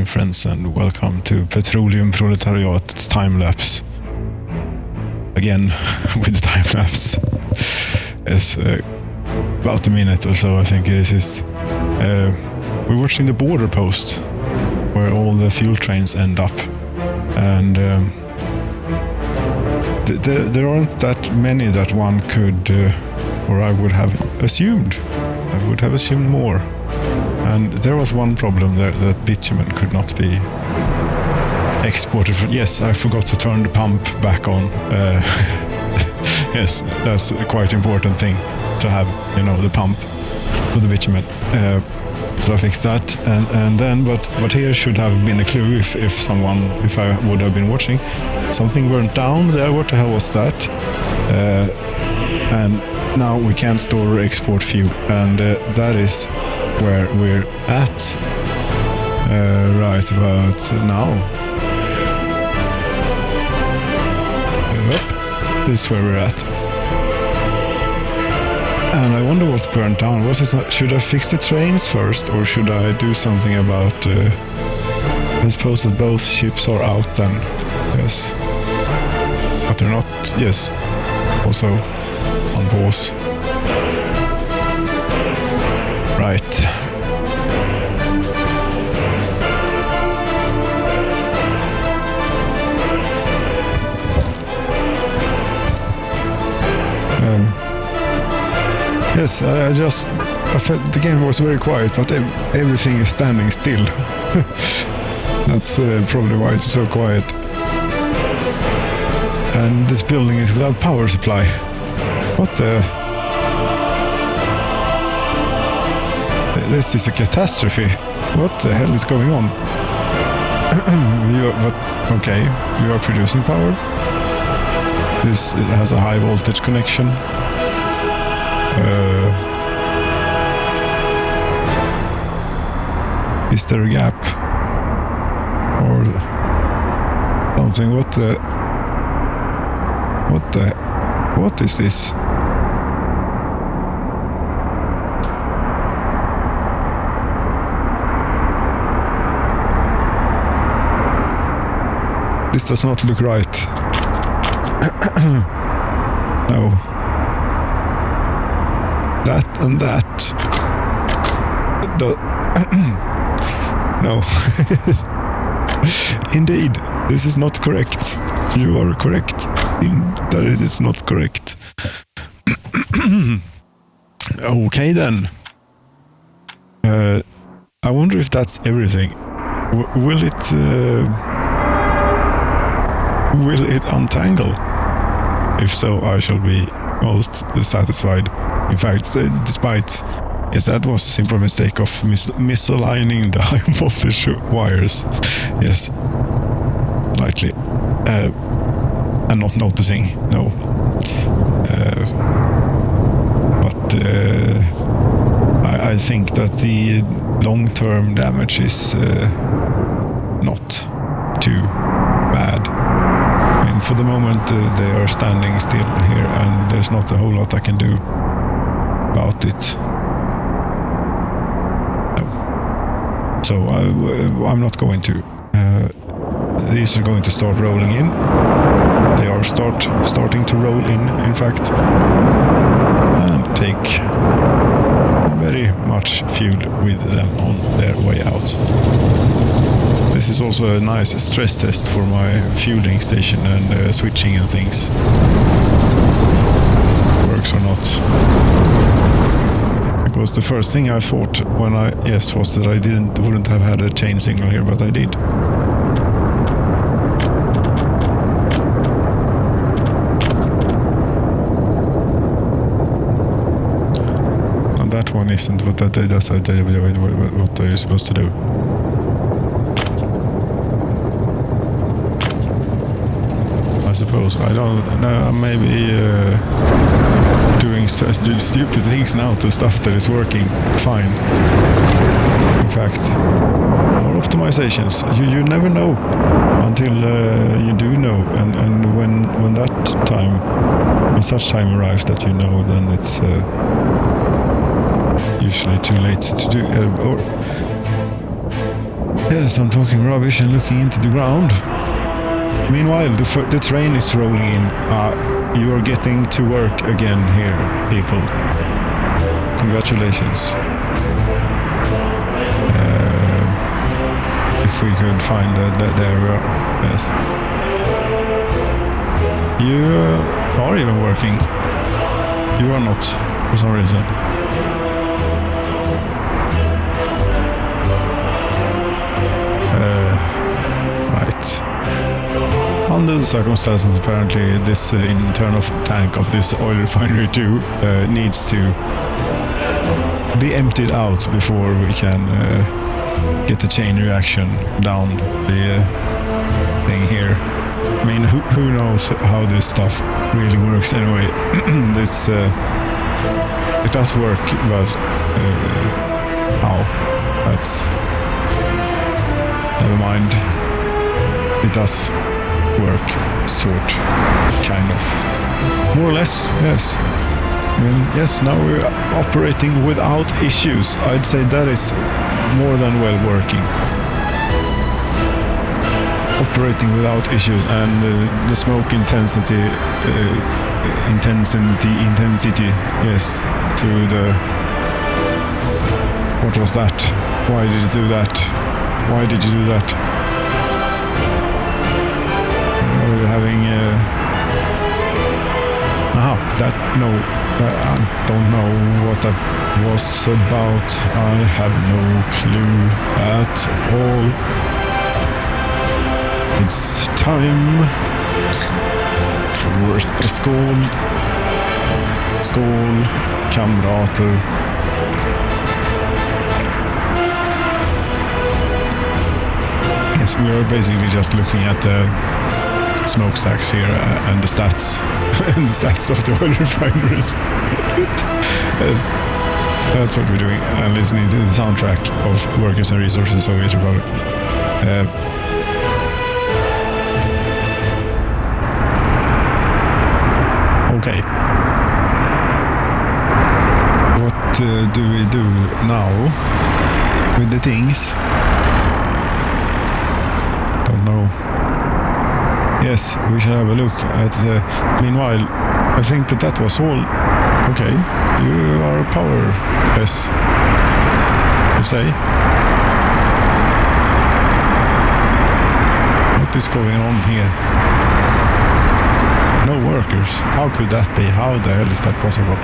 morning, friends, and welcome to Petroleum Proletariat's time-lapse. Again, with the time-lapse. It's about a minute or so, I think it is. We're watching the border post, where all the fuel trains end up. And there aren't that many that one could, or I would have assumed. I would have assumed more. And there was one problem there, that bitumen could not be exported. Yes, I forgot to turn the pump back on. Yes, that's a quite important thing to have, the pump for the bitumen. So I fixed that, and then, but here should have been a clue if I would have been watching. Something burnt down there. What the hell was that? And now we can't store or export fuel, and that is where we're at right about now. Yep, this is where we're at. And I wonder what burnt down. Should I fix the trains first, or should I do something about... I suppose that both ships are out then. Yes. But they're not... Yes. Also on pause. Right. Yes, I felt the game was very quiet, but everything is standing still. That's probably why it's so quiet. And this building is without power supply. What the... This is a catastrophe. What the hell is going on? Okay, you are producing power. This has a high voltage connection. Is there a gap? Or something? What is this? This does not look right. No. That and that. No. Indeed, this is not correct. You are correct that it is not correct. Okay then. I wonder if that's everything. Will it untangle? If so, I shall be most satisfied. In fact, despite... Yes, that was a simple mistake of misaligning the high voltage wires. Yes, slightly. And not noticing, no. But I think that the long-term damage is not too bad. I mean, for the moment, they are standing still here, and there's not a whole lot I can do about it. So I'm not going to. These are going to start rolling in. They are starting to roll in fact, and take very much fuel with them on their way out. This is also a nice stress test for my fueling station and switching and things. Works or not. Because the first thing I thought when was that I wouldn't have had a chain signal here, but I did. And that one isn't, but that's what you're supposed to do. I suppose. I don't know, maybe doing stupid things now to stuff that is working fine. In fact, more optimizations. You never know until you do know, and when such time arrives that you know, then it's usually too late to do. Yes, I'm talking rubbish and looking into the ground. Meanwhile, the train is rolling in. You are getting to work again here, people. Congratulations. If we could find that area, yes. You are even working. You are not, for some reason. Right. Under the circumstances, apparently, this internal tank of this oil refinery too needs to be emptied out before we can get the chain reaction down the thing here. I mean, who knows how this stuff really works anyway. It does work, but how? That's... Never mind. It does work, sort, kind of. More or less, yes. Yes, now we're operating without issues. I'd say that is more than well working. Operating without issues, and the smoke intensity, yes, to the... What was that? Why did it do that? Why did you do that? We're having... no, I don't know what that was about. I have no clue at all. It's time for a skål, kamrater. Yes, we are basically just looking at the smokestacks here and the stats and the stats of the oil refineries. Yes, that's what we're doing, and listening to the soundtrack of Workers and Resources Soviet Republic. Okay. What do we do now with the things? Don't know. Yes, we shall have a look at the... Meanwhile, I think that was all. Okay, you are powerless, you say? What is going on here? No workers. How could that be? How the hell is that possible?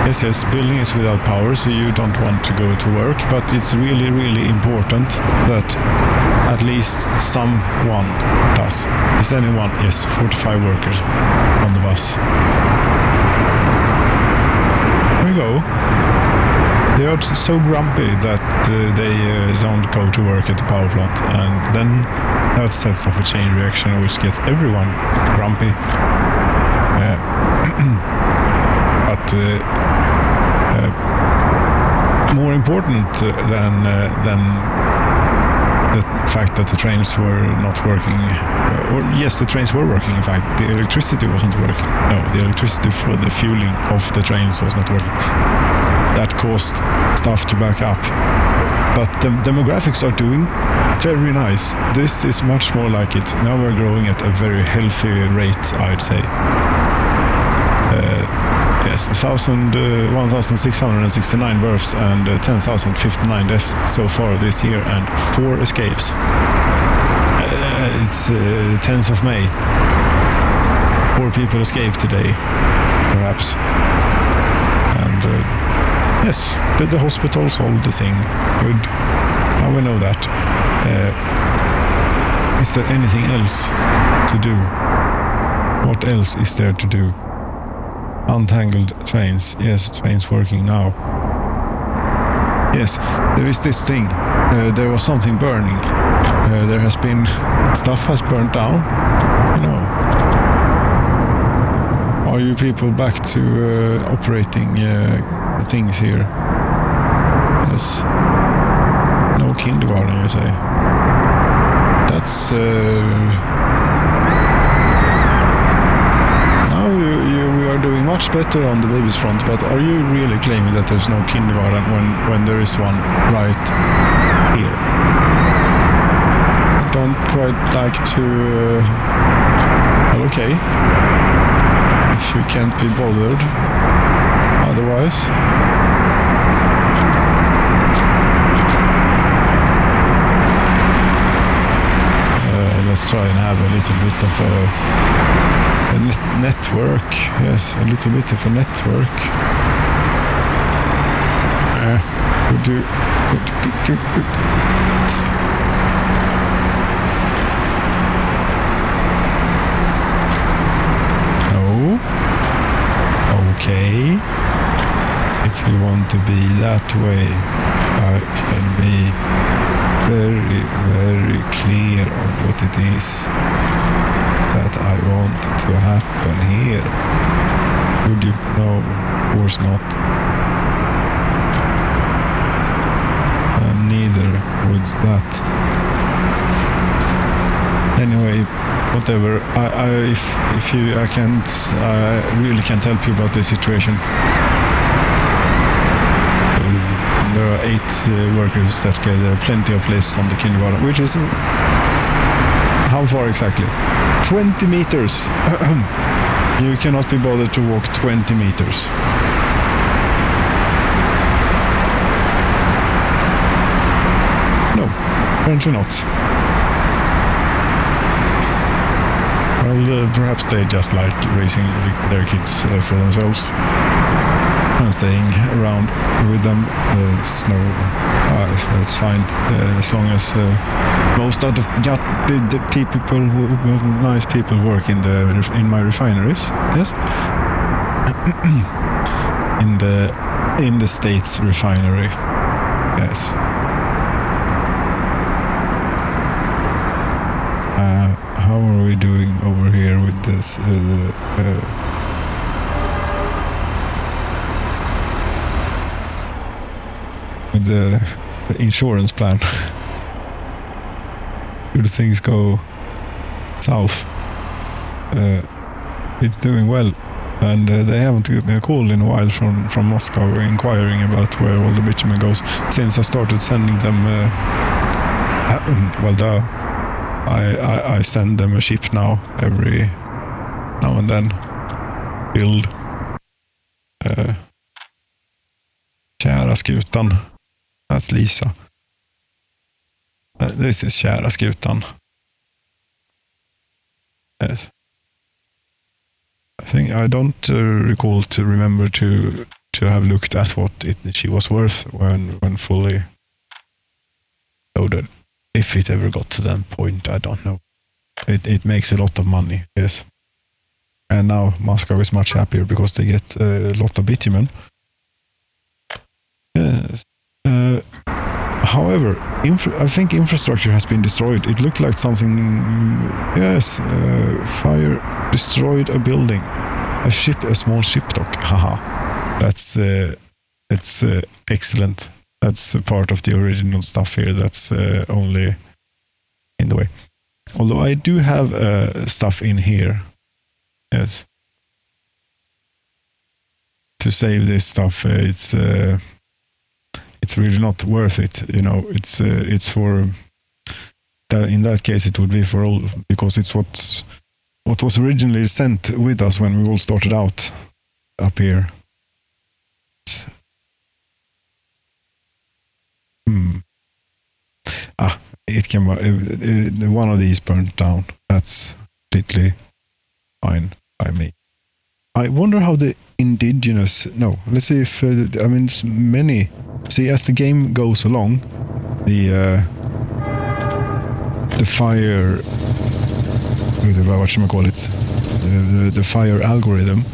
Yes, building is without power, so you don't want to go to work, but it's really, really important that at least someone does. Is anyone? Yes, 45 workers on the bus. Here we go. They are so grumpy that they don't go to work at the power plant, and then that sets off a chain reaction which gets everyone grumpy. But more important than the fact that the trains were not working, or yes, the trains were working, in fact, the electricity wasn't working. No, the electricity for the fueling of the trains was not working. That caused stuff to back up. But the demographics are doing very nice. This is much more like it. Now we're growing at a very healthy rate, I'd say. Yes, 1,669 births and 10,059 deaths so far this year, and 4 escapes. It's 10th of May. 4 people escaped today, perhaps. And yes, the hospital solved the thing. Good. Now we know that. Is there anything else to do? What else is there to do? Untangled trains. Yes, trains working now. Yes, there is this thing. There was something burning. There has been... Stuff has burnt down. You know. Are you people back to operating things here? Yes. No kindergarten, you say. That's... Now we are doing much better on the babies front, but are you really claiming that there's no kindergarten when there is one right here? I don't quite like to... well, okay. If you can't be bothered. Otherwise... let's try and have a little bit of a network. Yes, a little bit of a network. Good. No. Okay. If you want to be that way, I can be very, very clear on what it is that I want to happen here. Would you? No, of course not. And neither would that. Anyway, whatever. I really can't help you about this situation. There are 8 workers that get there are plenty of places on the kindergarten, which is how far exactly? 20 meters. You cannot be bothered to walk 20 meters. No, apparently not. Well, perhaps they just like raising their kids for themselves. And staying around with them, that's fine, as long as most of the people, nice people, work in my refineries. Yes, in the state's refinery. Yes. How are we doing over here with this? With the insurance plan? Do things go south? It's doing well, and they haven't given me a call in a while from Moscow inquiring about where all the bitumen goes since I started sending them. I send them a ship now every now and then. Build. Kära skutan. That's Lisa. This is kära skutan. Yes. I think I don't recall to remember to have looked at what she was worth when fully loaded. If it ever got to that point, I don't know. It makes a lot of money, yes. And now Moscow is much happier because they get a lot of bitumen. Yes. However, I think infrastructure has been destroyed. It looked like something... Yes, fire destroyed a building. A small ship dock. Haha. That's excellent. That's part of the original stuff here. That's only in the way. Although I do have stuff in here. Yes. To save this stuff, it's really not worth it. You know, it's for... in that case, it would be for all, because it's what was originally sent with us when we all started out up here. It can one of these burnt down. That's completely fine by me. I wonder how the indigenous... No, let's see if... many... See, as the game goes along, the fire... whatchamacallit? The fire algorithm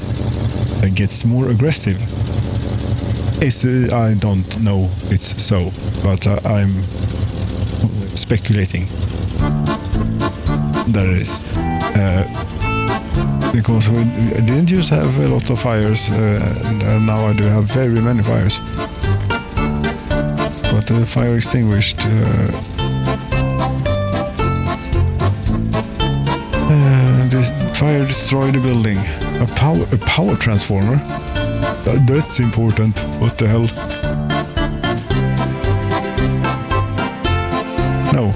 gets more aggressive. I don't know it's so, but I'm speculating that it is. Because I didn't used to have a lot of fires, and now I do have very many fires. But the fire extinguished. This fire destroyed the building. A power transformer? That's important. What the hell? No.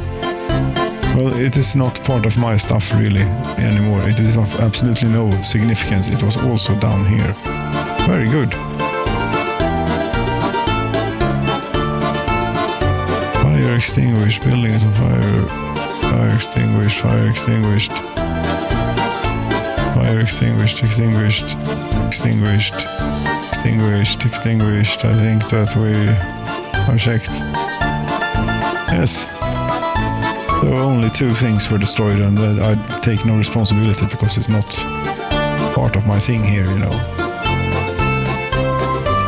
Well, it is not part of my stuff really anymore. It is of absolutely no significance. It was also down here. Very good. Fire extinguished. Building is on fire. Fire extinguished. Fire extinguished. Fire extinguished. Extinguished. Extinguished. Extinguished. Extinguished. I think that we are checked. Yes. There were only 2 things were destroyed, and I take no responsibility because it's not part of my thing here, you know.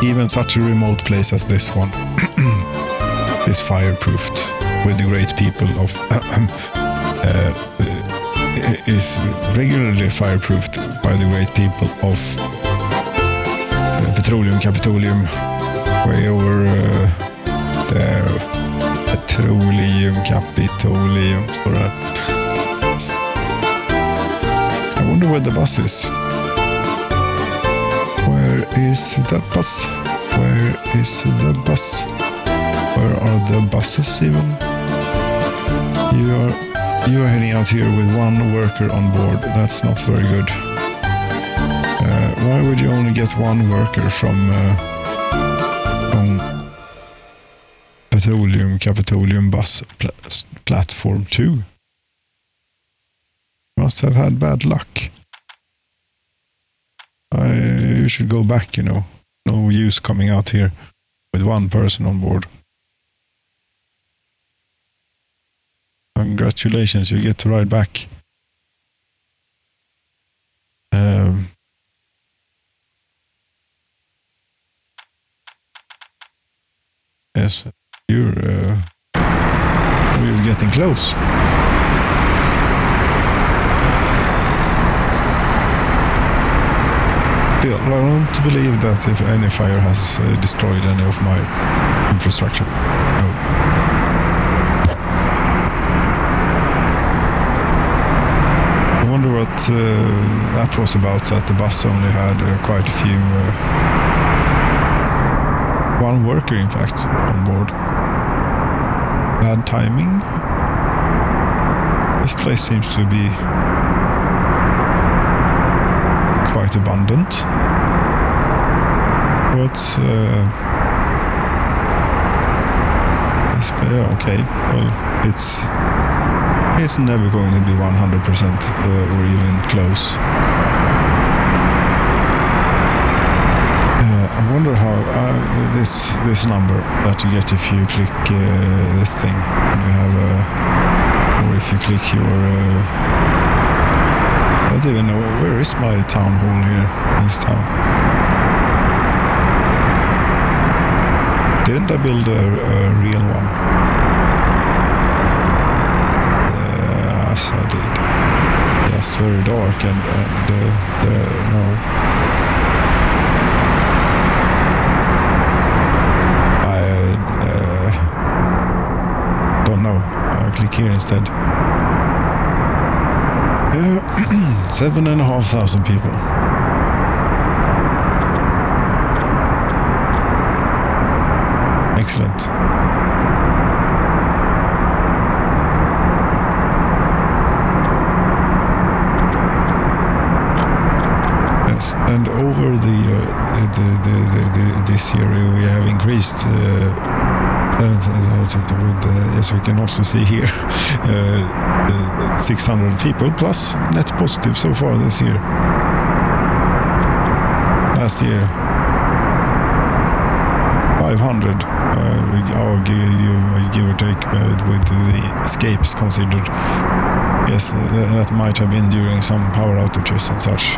Even such a remote place as this one is fireproofed with the great people of is regularly fireproofed by the great people of Petroleum, way over there. Petroleum, står det. I wonder where the bus is. Where is the bus? Where is the bus? Where are the buses even? You are heading out here with 1 worker on board. That's not very good. Why would you only get 1 worker from Petroleum bus platform 2? Must have had bad luck. You should go back, you know. No use coming out here with 1 person on board. Congratulations, you get to ride back. Yes, you're getting close. Still, I don't believe that if any fire has destroyed any of my infrastructure. No. I wonder what that was about, that the bus only had quite a few... 1 worker, in fact, on board. Bad timing. This place seems to be quite abundant. But okay. Well, it's never going to be 100% or even close. I wonder how this number that you get if you click this thing, you have or if you click your I don't even know where is my town hall here in this town. Didn't I build a real one? Yes, I did. Just very dark and no. No, I'll click here instead. 7,500 people. Excellent. Yes, and over this year we have increased. Yes, we can also see here 600 people plus net positive so far this year. Last year 500 give or take with the escapes considered. Yes, that might have been during some power outages and such,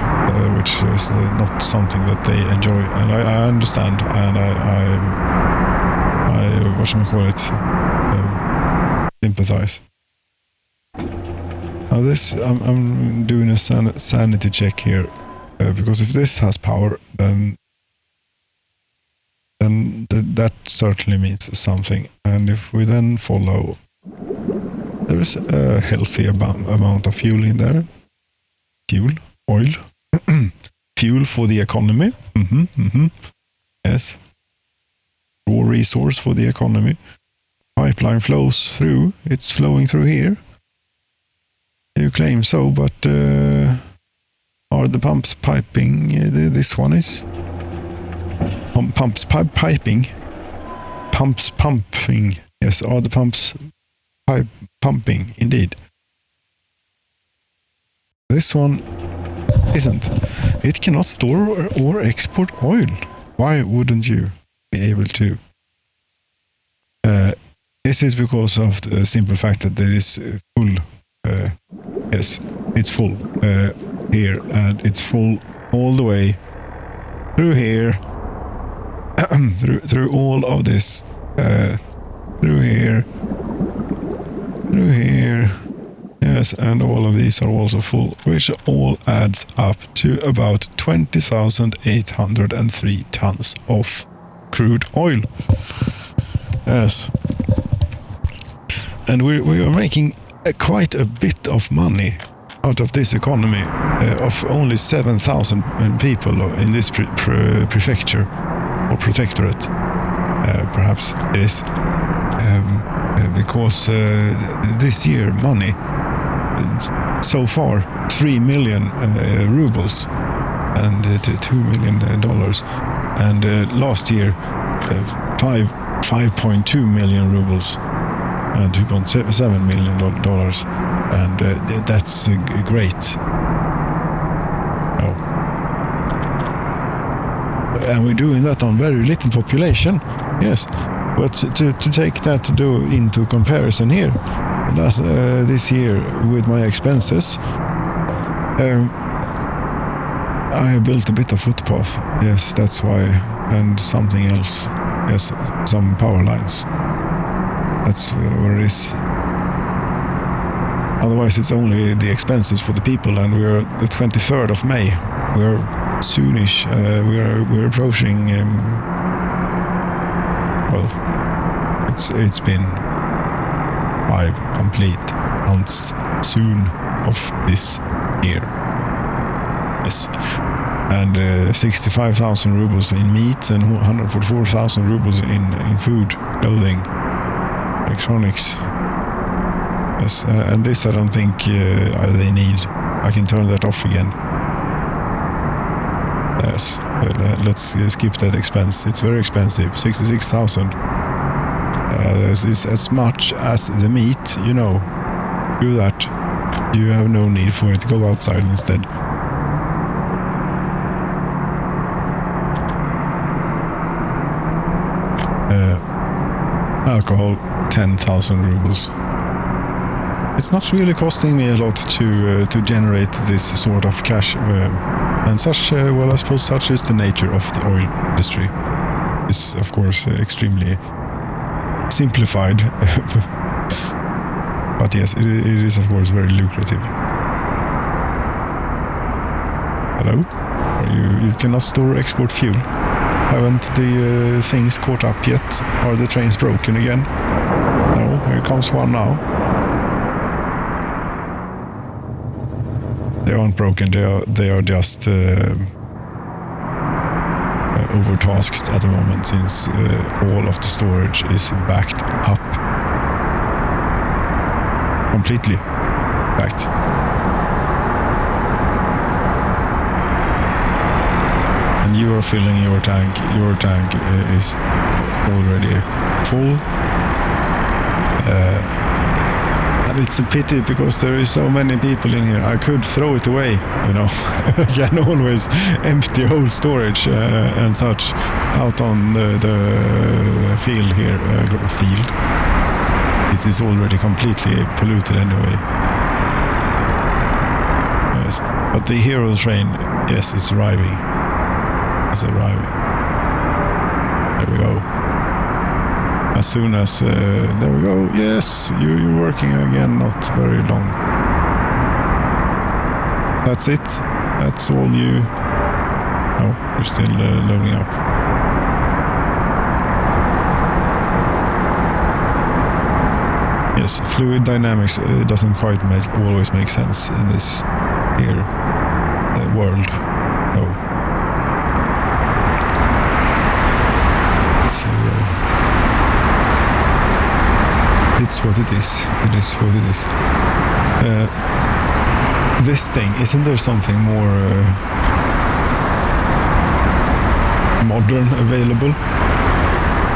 which is not something that they enjoy, and I understand, and I sympathize. Now this, I'm doing a sanity check here, because if this has power, then that certainly means something. And if we then follow, there's a healthy amount of fuel in there. Fuel, oil. fuel for the economy. Yes. Raw resource for the economy. Pipeline flows through. It's flowing through here. You claim so, but are the pumps piping? This one is. Pumps piping. Pumps pumping. Yes, are the pumps pumping? Indeed. This one isn't. It cannot store or export oil. Why wouldn't you be able to? This is because of the simple fact that there is full. Yes, it's full here, and it's full all the way through here, through all of this, through here. Yes, and all of these are also full, which all adds up to about 20,803 tons of crude oil. Yes. And we are making quite a bit of money out of this economy of only 7,000 people in this prefecture or protectorate. Perhaps it is. Because this year money so far 3 million rubles and $2 million, and last year 5.2 million rubles and $2.7 million, and that's great. And we're doing that on very little population, yes. But to take that into comparison here, this year with my expenses, I built a bit of footpath. Yes, that's why, and something else. Yes, some power lines. That's where it is. Otherwise, it's only the expenses for the people, and we're the 23rd of May. We're soonish. We're approaching. It's been 5 complete months soon of this year. Yes. And 65,000 rubles in meat and 144,000 rubles in food, clothing, electronics. Yes, and this I don't think they need. I can turn that off again. Yes, let's skip that expense. It's very expensive, 66,000. It's as much as the meat, you know. Do that. You have no need for it. Go outside instead. Alcohol, 10,000 rubles. It's not really costing me a lot to generate this sort of cash, and such. Well, I suppose such is the nature of the oil industry. It's of course extremely simplified, but yes, it is of course very lucrative. Hello? You cannot store or export fuel. Haven't the things caught up yet? Are the trains broken again? No, here comes one now. They aren't broken, they are just overtasked at the moment, since all of the storage is backed up. Completely backed. And you are filling your tank. Your tank is already full. And it's a pity because there is so many people in here. I could throw it away, you know. I can always empty whole storage and such out on the field here. Field. It is already completely polluted anyway. Yes, but the hero train, yes, it's arriving. It's arriving. There we go. As soon as, there we go, yes, you're working again, not very long. That's it, that's all you, no, you're still loading up. Yes, fluid dynamics doesn't quite always make sense in this here world, no. it's what it is. It is what it is. This thing, isn't there something more modern available?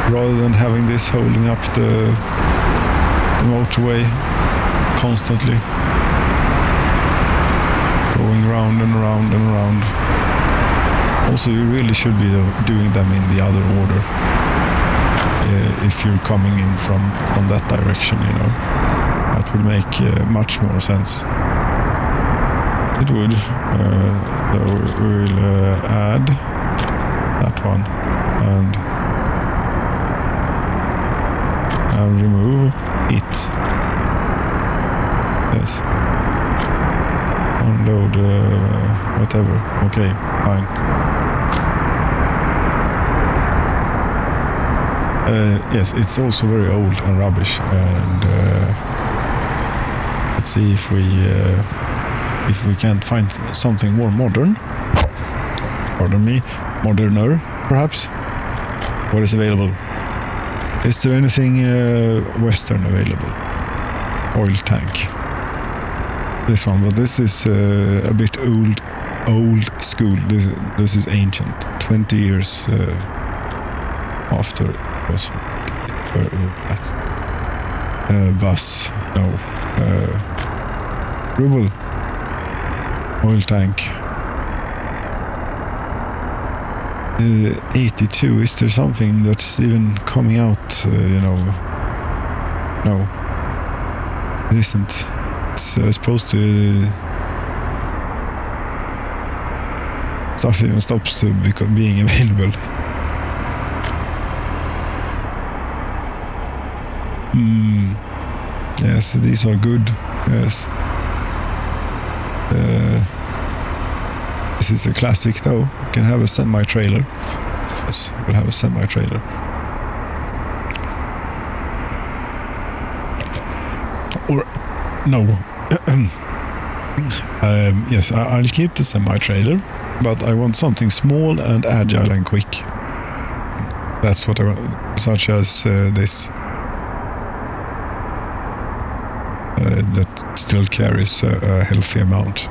Rather than having this holding up the motorway constantly. Going round and round and round. Also, you really should be doing them in the other order. If you're coming in from that direction, you know. That would make much more sense. It would. So we'll add that one and remove it. Yes. Unload whatever. Okay, fine. Yes, it's also very old and rubbish. And let's see if we can't find something more modern. Pardon me, moderner, perhaps. What is available? Is there anything Western available? Oil tank. This one, but this is a bit old school. This is ancient. 20 years after it was that. Bus, no. Ruble. Oil tank. 82. Is there something that's even coming out? You know. No. It isn't. It's supposed to. Stuff even stops to being available. Yes, these are good. Yes. This is a classic though. You can have a semi-trailer. Yes, we'll have a semi-trailer. Or, no. Yes, I'll keep the semi-trailer, but I want something small and agile and quick. That's what I want, such as this. That still carries a healthy amount.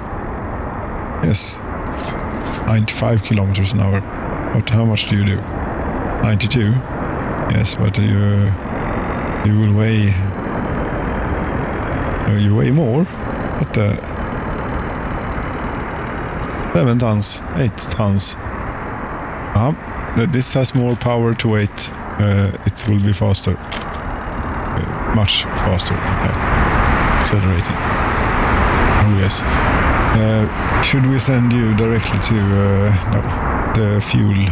Yes. 95 kilometers an hour. But how much do you do? 92? Yes, but you will weigh... you weigh more. But 7 tons, 8 tons. This has more power to weight. It will be faster. Much faster, in fact. Accelerating. Oh yes. Should we send you directly to no, the fuel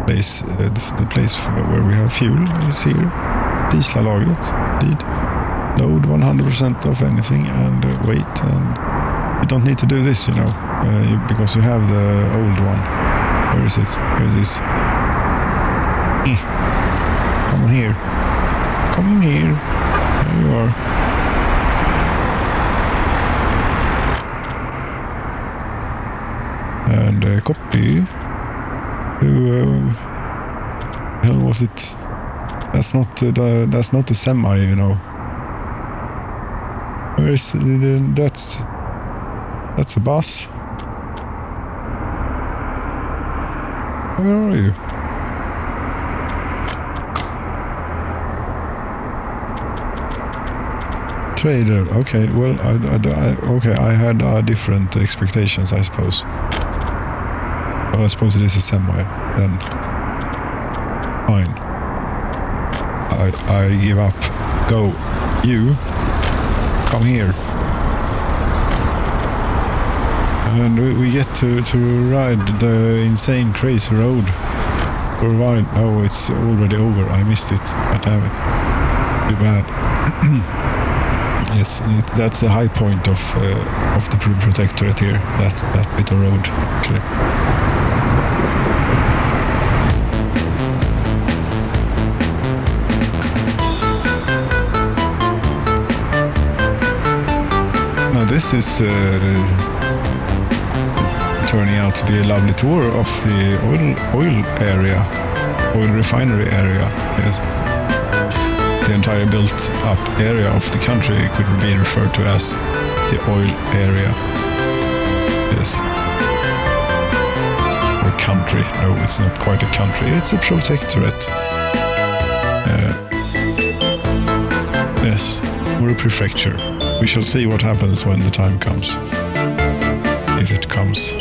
place? The place where we have fuel is here. Diesellagret. Indeed. Load 100% of anything and wait. And you don't need to do this, you know, because you have the old one. Where is it? Where is this? Come on here. Come here. There you are. And copy to hell was it? That's not the semi, you know. Where is that's a bus. Where are you? Trader. Okay. Well, I had different expectations, I suppose. Well, I suppose it is a semi, then fine. I give up. Go. You. Come here. And we get to ride the insane crazy road for a while. Oh, it's already over. I missed it. God damn it. Too bad. Yes, that's a high point of the Protectorate here. That bit of road, actually. Now this is turning out to be a lovely tour of the oil area, oil refinery area. Yes. the entire built-up area of the country could be referred to as the oil area. Yes. Or country. No, it's not quite a country. It's a protectorate. Yes, or a prefecture. We shall see what happens when the time comes. If it comes.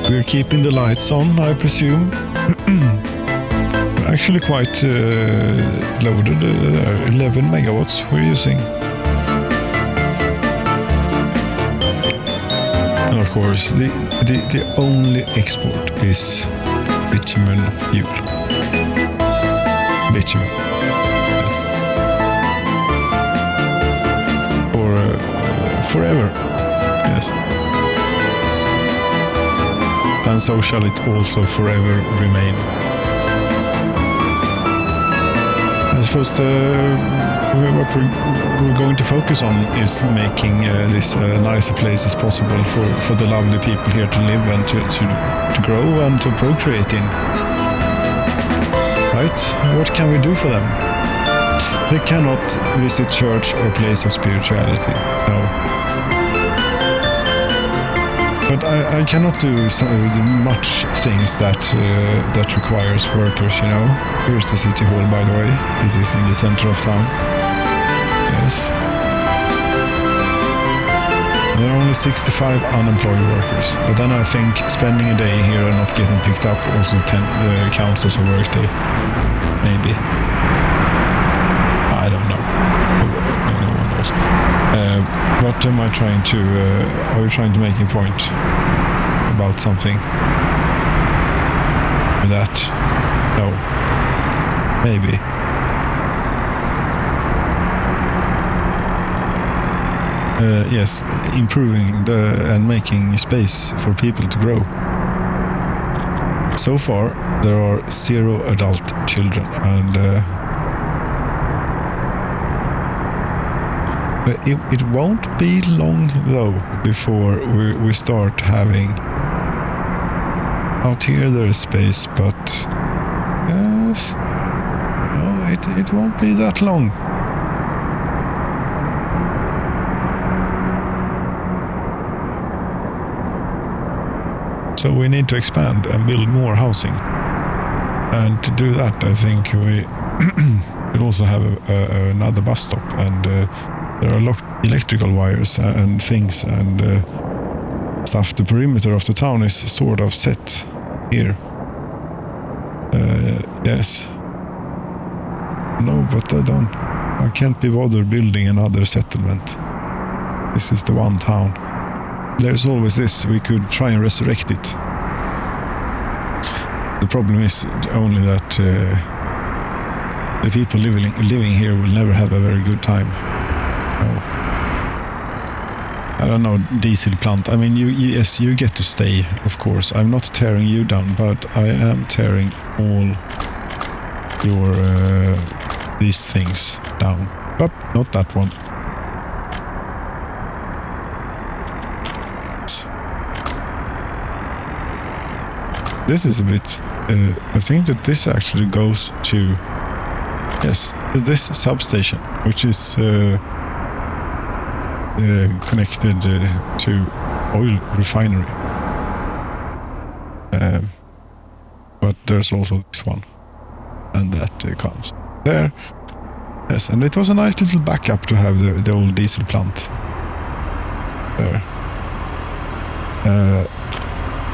We're keeping the lights on, I presume. We're actually quite loaded. 11 megawatts we're using. And of course, the only export is bitumen fuel. Bitumen. Forever, yes. And so shall it also forever remain. I suppose what we're going to focus on is making this nice a place as possible for the lovely people here to live and to grow and to procreate in. Right? What can we do for them? They cannot visit church or place of spirituality, no. But I cannot do much things that requires workers, you know. Here's the city hall, by the way. It is in the center of town. Yes. There are only 65 unemployed workers. But then I think spending a day here and not getting picked up also counts as a work day. Maybe. I don't know. No one knows. What am I trying to... are you trying to make a point about something? That? No. Maybe. Yes, improving and making space for people to grow. So far, there are 0 adult children, and it won't be long though before we start having. Out here there is space, but yes, no, it won't be that long. So we need to expand and build more housing, and to do that, I think we will also have another bus stop, and there are electrical wires and things and stuff. The perimeter of the town is sort of set here. Yes. No, but I can't be bothered building another settlement. This is the one town. There's always this. We could try and resurrect it. The problem is only that the people living here will never have a very good time. I don't know, diesel plant. I mean, yes, you get to stay, of course. I'm not tearing you down, but I am tearing all your these things down. But not that one. This is a bit... I think that this actually goes to... Yes, this substation, which is... connected to oil refinery. But there's also this one. And that comes there. Yes, and it was a nice little backup to have the old diesel plant there.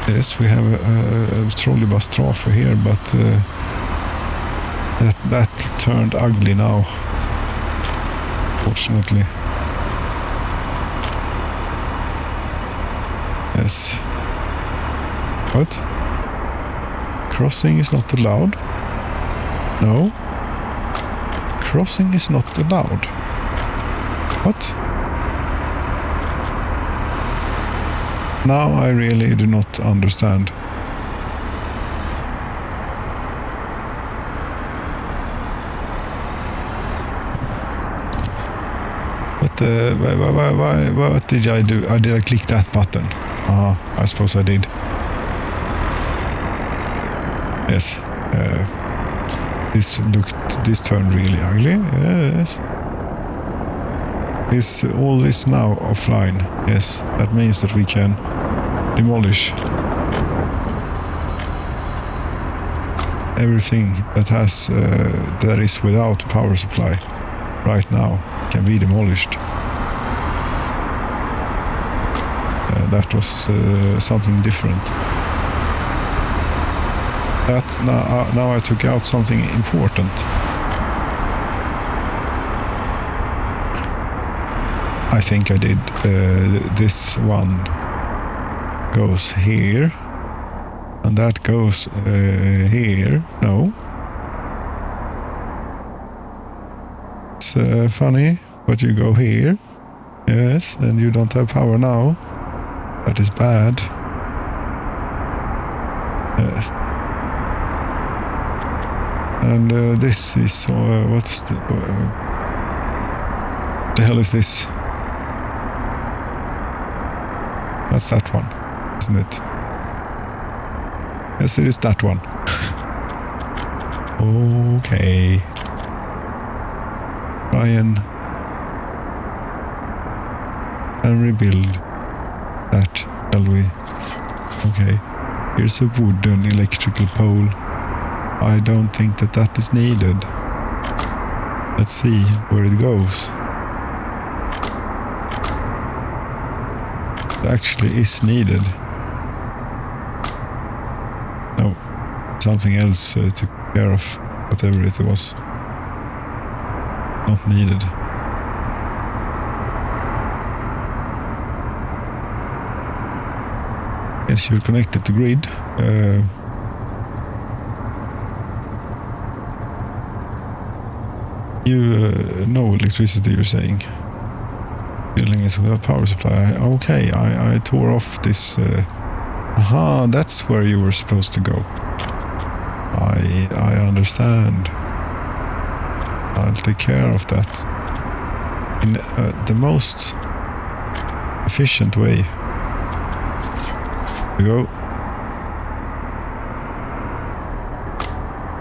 Yes, we have a trolley bus trafo here, but that turned ugly now, fortunately. Yes. What? Crossing is not allowed? No. Crossing is not allowed. What? Now I really do not understand. But what did I do? Did I click that button? I suppose I did. Yes. This turned really ugly. Yes. All this now offline. Yes, that means that we can demolish everything that is without power supply right now can be demolished. That was something different. That now I took out something important. I think I did. This one goes here, and that goes here. No. It's funny, but you go here. Yes, and you don't have power now. That is bad. Yes. And this is... what's the hell is this? That's that one, isn't it? Yes, it is that one. Okay. Try and rebuild that, shall we? Okay. Here's a wooden electrical pole. I don't think that is needed. Let's see where it goes. It actually is needed. No, something else took care of whatever it was. Not needed. Yes, you're connected to grid. No electricity, you're saying. Building is without power supply. Okay, I tore off this. Aha, that's where you were supposed to go. I understand. I'll take care of that in the most efficient way. There you go.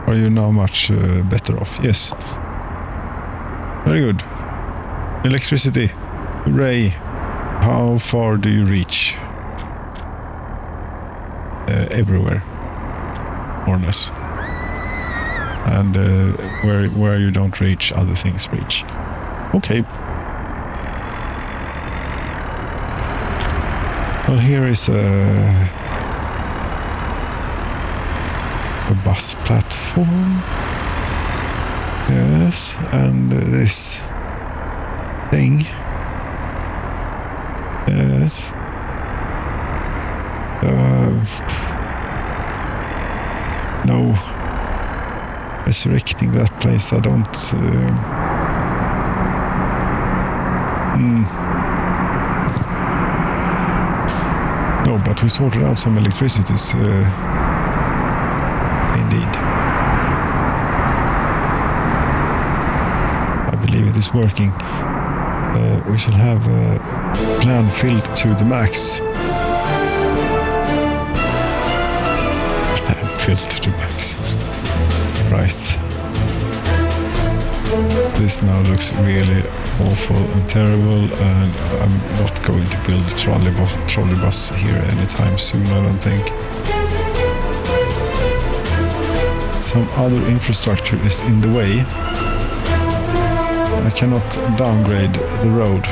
Are you now much better off? Yes. Very good. Electricity. Hooray. How far do you reach? Everywhere. More or less. And where you don't reach, other things reach. Okay. Well, here is a bus platform. Yes, and this thing. Yes. No. Resurrecting that place, I don't... No, but we sorted out some electricities. Indeed. I believe it is working. We shall have a plan filled to the max. Plan filled to the max. Right. This now looks really awful and terrible, and I'm not going to build a trolley bus here anytime soon, I don't think. Some other infrastructure is in the way. I cannot downgrade the road.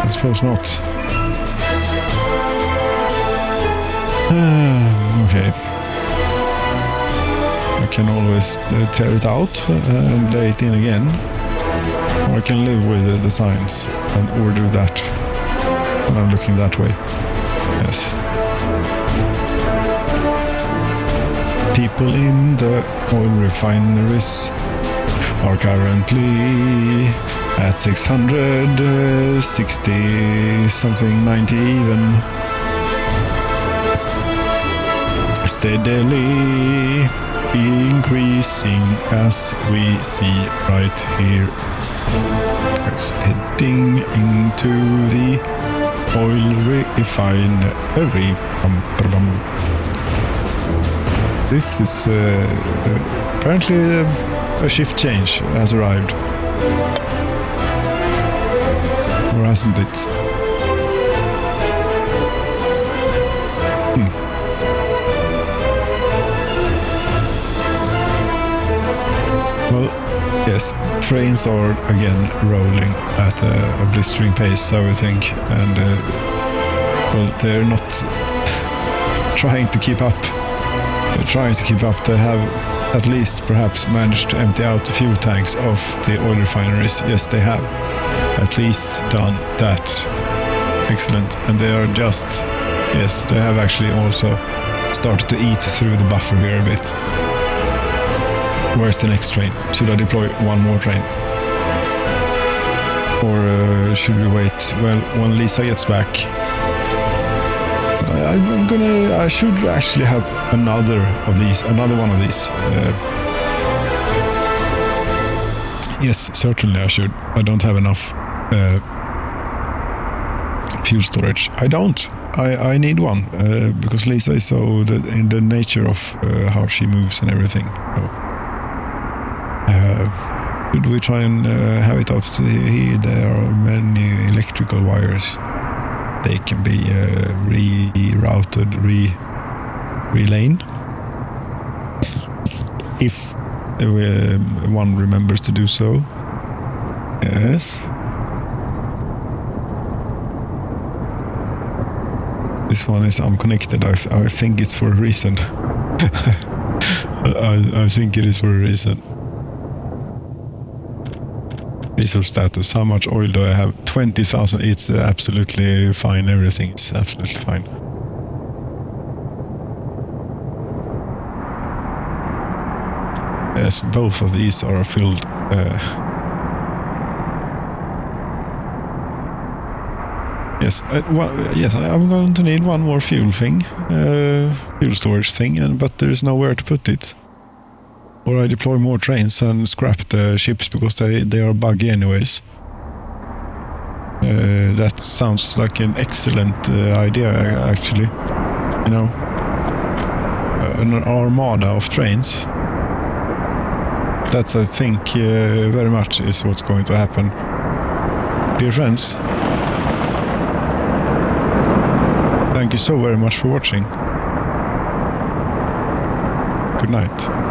I suppose not. Okay. I can always tear it out and lay it in again. Or I can live with the signs and order that when I'm looking that way. Yes. People in the oil refineries are currently at 660 something, 90 even. Steadily increasing as we see right here. It's heading into the oil refinery. This is apparently a shift change has arrived. Or hasn't it? Well, yes, trains are again rolling at a blistering pace, I would think, and well, they're not trying to keep up. They're trying to keep up. They have at least perhaps managed to empty out the fuel tanks of the oil refineries. Yes, they have at least done that. Excellent. And they are just, yes, they have actually also started to eat through the buffer here a bit. Where's the next train? Should I deploy one more train? Or should we wait? Well, when Lisa gets back, I should actually have another one of these. Yes, certainly I should. I don't have enough fuel storage. I don't. I need one because Lisa is so in the nature of how she moves and everything. So, should we try and have it out to there are many electrical wires. They can be rerouted, relayed. If one remembers to do so. Yes. This one is unconnected. I think it's for a reason. I think it is for a reason. Resource status. How much oil do I have? 20,000. It's absolutely fine. Everything is absolutely fine. Yes, both of these are filled. Yes, yes, I'm going to need one more fuel thing, fuel storage thing, but there is nowhere to put it. Or I deploy more trains and scrap the ships because they are buggy anyways. That sounds like an excellent idea, actually. You know, an armada of trains. That's, I think, very much is what's going to happen. Dear friends, thank you so very much for watching. Good night.